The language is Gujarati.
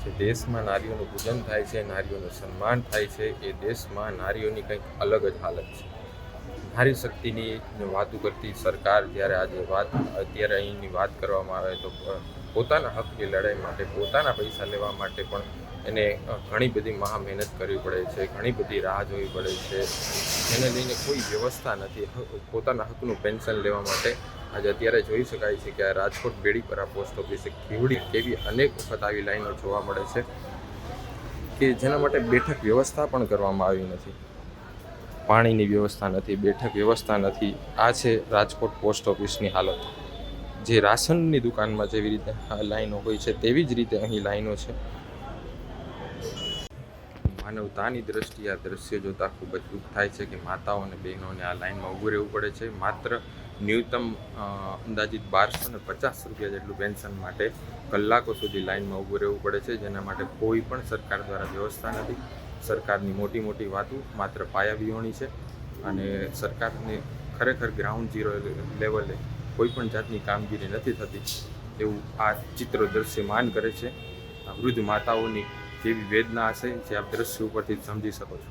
જે દેશમાં નારીઓનું પૂજન થાય છે, નારીઓનું સન્માન થાય છે, એ દેશમાં નારીઓની કંઈક અલગ જ હાલત છે. નારી શક્તિની વાતો કરતી સરકાર જ્યારે અત્યારે અહીંની વાત કરવામાં આવે તો પોતાના હકની લડાઈ માટે, પોતાના પૈસા લેવા માટે પણ એને ઘણી બધી મહા મહેનત કરવી પડે છે, ઘણી બધી રાહ જોવી પડે છે. એને લઈને કોઈ વ્યવસ્થા નથી. પોતાના હકનું પેન્શન લેવા માટે આજે અત્યારે જોઈ શકાય છે કે આ રાજકોટ બેડીપરા પોસ્ટ ઓફિસે કેવી અનેક વખત આવી લાઈનો જોવા મળે છે કે જેના માટે બેઠક વ્યવસ્થા પણ કરવામાં આવી નથી. પાણીની વ્યવસ્થા નથી, બેઠક વ્યવસ્થા નથી. આ છે રાજકોટ પોસ્ટ ઓફિસની હાલત. જે રાશનની દુકાનમાં જેવી રીતે લાઈનો હોય છે તેવી જ રીતે અહીં લાઈનો છે. માનવતાની દ્રષ્ટિએ આ દ્રશ્ય જોતાં ખૂબ જ દુઃખ થાય છે કે માતાઓ અને બહેનોને આ લાઈનમાં ઊભું રહેવું પડે છે. માત્ર ન્યૂનતમ અંદાજિત 1250 રૂપિયા જેટલું પેન્શન માટે કલાકો સુધી લાઈનમાં ઊભું રહેવું પડે છે, જેના માટે કોઈ પણ સરકાર દ્વારા વ્યવસ્થા નથી. સરકારની મોટી મોટી વાતો માત્ર પાયાવિહોણી છે અને સરકારને ખરેખર ગ્રાઉન્ડ ઝીરો લેવલે કોઈ પણ જાતની કામગીરી નથી થતી એવું આ ચિત્ર દ્રશ્યમાન કરે છે. વૃદ્ધ માતાઓની કેવી વેદના હશે જે આપ દ્રશ્ય ઉપરથી સમજી શકો છો.